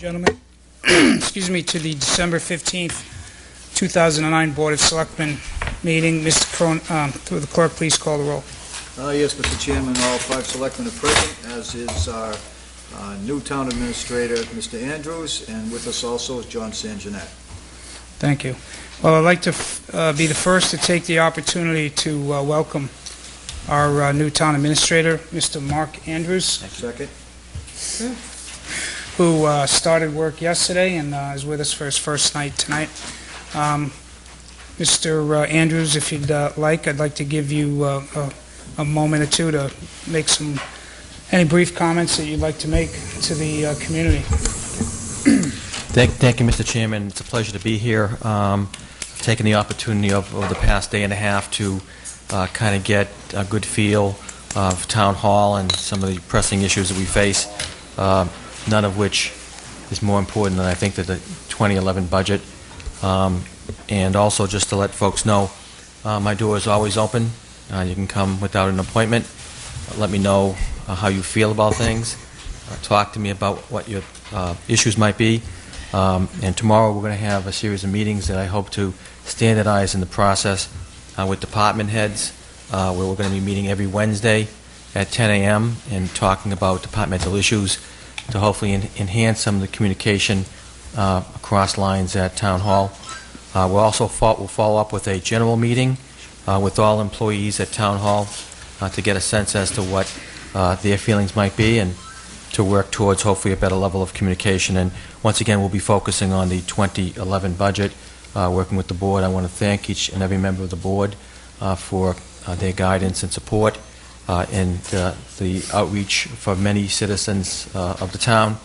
Gentlemen, excuse me, to the December 15th, 2009 Board of Selectmen meeting. Mr. Cron, through the clerk, please call the roll. Yes, Mr. Chairman, all 5 selectmen are present, as is our new town administrator, Mr. Andrews, and with us also is John Sanguinet. Thank you. Well, I'd like to be the first to take the opportunity to welcome our new town administrator, Mr. Mark Andrews. Second. Who started work yesterday and is with us for his first night tonight. Mr. Andrews, if you'd like, I'd like to give you a moment or two to make any brief comments that you'd like to make to the community. Thank you, Mr. Chairman. It's a pleasure to be here. I've taken the opportunity over the past day and a half to kind of get a good feel of Town Hall and some of the pressing issues that we face. None of which is more important than I think that the 2011 budget. And also just to let folks know, my door is always open. You can come without an appointment. Let me know how you feel about things. Talk to me about what your issues might be. And tomorrow we're going to have a series of meetings that I hope to standardize in the process with department heads, where we're going to be meeting every Wednesday at 10 a.m. and talking about departmental issues to hopefully enhance some of the communication across lines at Town Hall. We'll follow up with a general meeting with all employees at Town Hall to get a sense as to what their feelings might be and to work towards hopefully a better level of communication. And once again, we'll be focusing on the 2011 budget, working with the board. I want to thank each and every member of the board for their guidance and support. And the outreach for many citizens of the town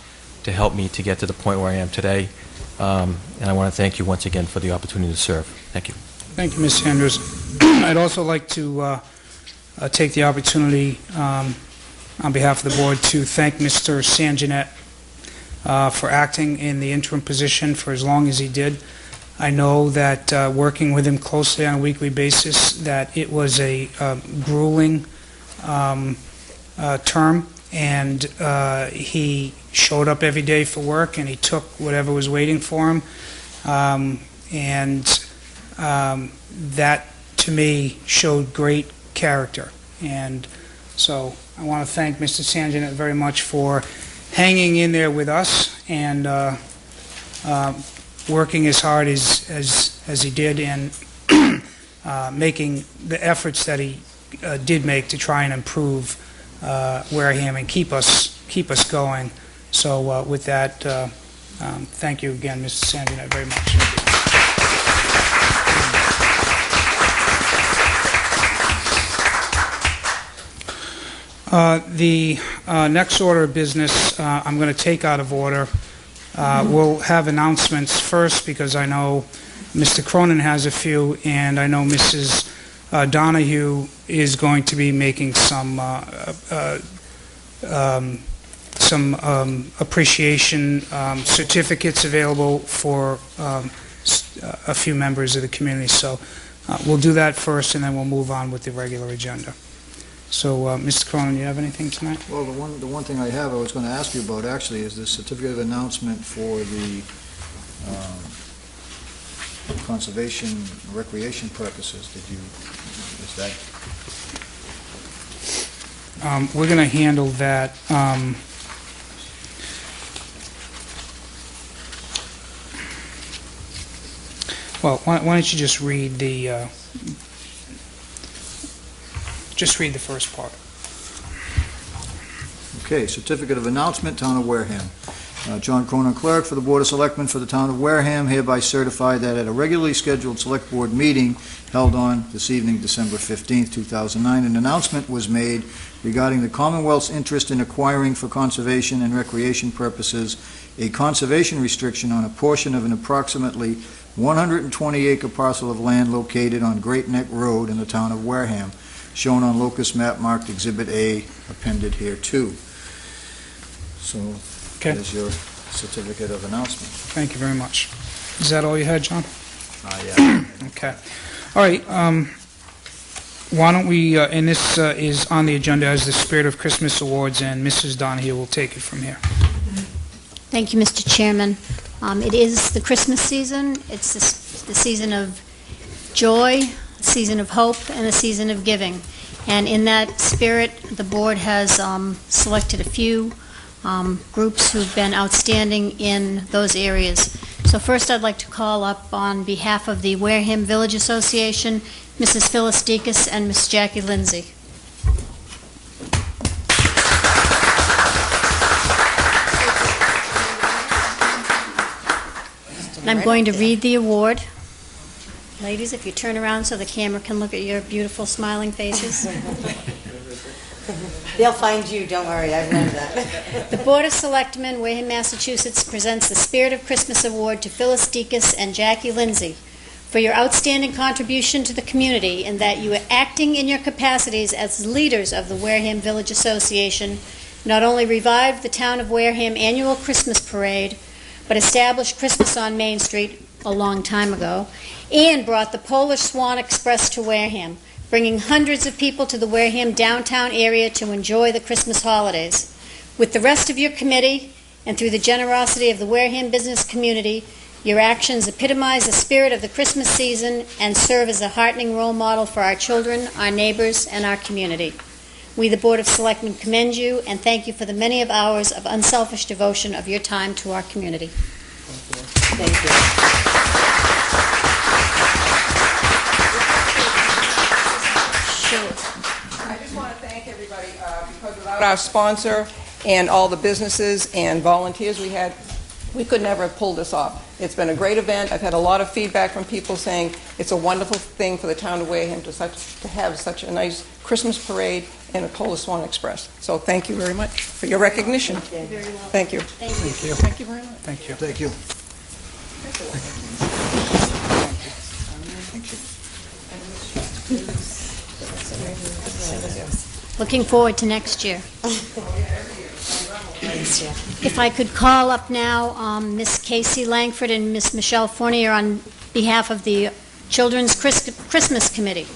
to help me to get to the point where I am today. And I want to thank you once again for the opportunity to serve. Thank you. Thank you, Mr. Andrews. I'd also like to take the opportunity on behalf of the board to thank Mr. Sanguinet for acting in the interim position for as long as he did. I know that working with him closely on a weekly basis, that it was a grueling term, and he showed up every day for work, and he took whatever was waiting for him, and that to me showed great character. And so I want to thank Mr. Sanguinet very much for hanging in there with us and working as hard as he did, and making the efforts that he did make to try and improve Wareham and keep us going. So with that, thank you again, Mr. Sanguinet, very much. The next order of business I'm going to take out of order. We'll have announcements first because I know Mr. Cronin has a few, and I know Mrs. Donahue is going to be making some appreciation certificates available for a few members of the community. So we'll do that first, and then we'll move on with the regular agenda. So, Mr. Cronin, you have anything tonight? Well, the one thing I was going to ask you about actually is the certificate of announcement for the conservation recreation purposes. Is that? We're going to handle that. Well, why don't you just read the first part. Okay, certificate of announcement, Town of Wareham. John Cronin, clerk for the Board of Selectmen for the Town of Wareham, hereby certify that at a regularly scheduled Select Board meeting held on this evening, December 15th, 2009, an announcement was made regarding the Commonwealth's interest in acquiring for conservation and recreation purposes a conservation restriction on a portion of an approximately 120-acre parcel of land located on Great Neck Road in the Town of Wareham, shown on locus map marked Exhibit A, appended here too. So, Okay. There's your certificate of announcement. Thank you very much. Is that all you had, John? Yeah. Okay. All right. Why don't we, and this is on the agenda as the Spirit of Christmas Awards, and Mrs. Donahue will take it from here. Thank you, Mr. Chairman. It is the Christmas season. It's the season of joy, a season of hope, and a season of giving. And in that spirit, the board has selected a few groups who've been outstanding in those areas. So first I'd like to call up on behalf of the Wareham Village Association, Mrs. Phyllis Dekas and Miss Jackie Lindsay. And I'm going to read the award. Ladies, if you turn around so the camera can look at your beautiful smiling faces. They'll find you, don't worry, I've learned that. The Board of Selectmen, Wareham, Massachusetts, presents the Spirit of Christmas Award to Phyllis Dekas and Jackie Lindsay for your outstanding contribution to the community in that you are acting in your capacities as leaders of the Wareham Village Association, not only revived the Town of Wareham annual Christmas parade, but established Christmas on Main Street a long time ago, and brought the Polish Swan Express to Wareham, bringing hundreds of people to the Wareham downtown area to enjoy the Christmas holidays. With the rest of your committee, and through the generosity of the Wareham business community, your actions epitomize the spirit of the Christmas season and serve as a heartening role model for our children, our neighbors, and our community. We, the Board of Selectmen, commend you and thank you for the many hours of unselfish devotion of your time to our community. Thank you. I just want to thank everybody because without our sponsor and all the businesses and volunteers we could never have pulled this off. It's been a great event. I've had a lot of feedback from people saying it's a wonderful thing for the town of Wareham to have such a nice Christmas parade and a Polish Swan Express. So thank you very much for your recognition. Very well. Thank you. Thank you. Thank you very much. Thank you. Thank you. Looking forward to next year. If I could call up now Miss Casey Langford and Miss Michelle Fournier on behalf of the Children's Christmas Committee.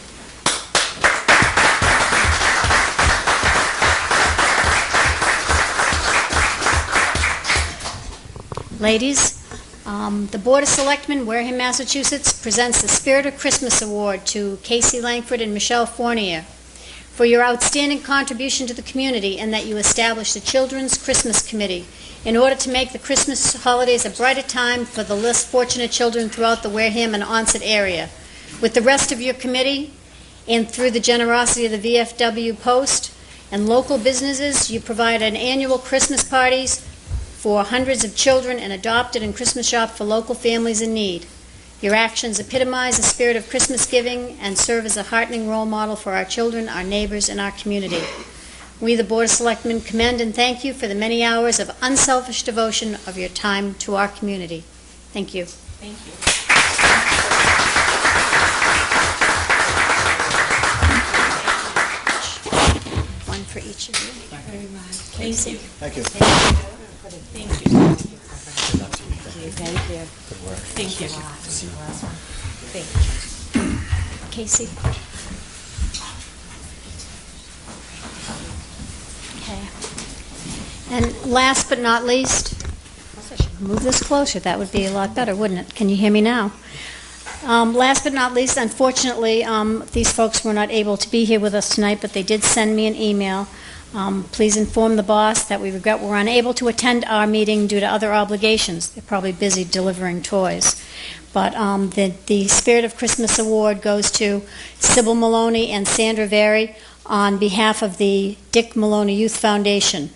Ladies, the Board of Selectmen, Wareham, Massachusetts, presents the Spirit of Christmas Award to Casey Langford and Michelle Fournier for your outstanding contribution to the community and that you established the Children's Christmas Committee in order to make the Christmas holidays a brighter time for the less fortunate children throughout the Wareham and Onset area. With the rest of your committee and through the generosity of the VFW Post and local businesses, you provide an annual Christmas parties for hundreds of children and adopted and Christmas shop for local families in need. Your actions epitomize the spirit of Christmas giving and serve as a heartening role model for our children, our neighbors, and our community. We, the Board of Selectmen, commend and thank you for the many hours of unselfish devotion of your time to our community. Thank you. Thank you. One for each of you. Very much. Thank you. Thank you. Thank you. Thank you. Thank you. Thank you. Thank you. Casey. Okay. And last but not least, I should move this closer. That would be a lot better, wouldn't it? Can you hear me now? Last but not least, unfortunately, these folks were not able to be here with us tonight, but they did send me an email. Please inform the boss that we regret we're unable to attend our meeting due to other obligations. They're probably busy delivering toys. But the Spirit of Christmas Award goes to Sybil Maloney and Sandra Vary on behalf of the Dick Maloney Youth Foundation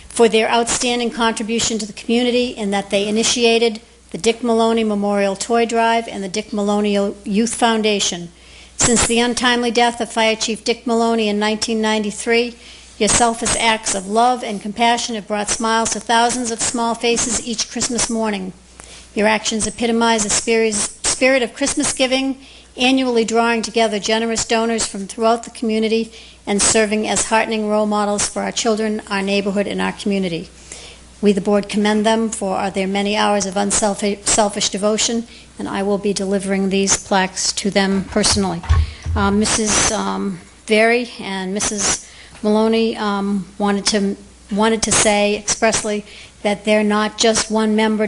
for their outstanding contribution to the community in that they initiated the Dick Maloney Memorial Toy Drive and the Dick Maloney Youth Foundation. Since the untimely death of Fire Chief Dick Maloney in 1993, your selfless acts of love and compassion have brought smiles to thousands of small faces each Christmas morning. Your actions epitomize the spirit of Christmas giving, annually drawing together generous donors from throughout the community and serving as heartening role models for our children, our neighborhood, and our community. We, the board, commend them for their many hours of unselfish devotion, and I will be delivering these plaques to them personally. Mrs. Vary and Mrs. Maloney wanted to wanted to say expressly that they're not just one member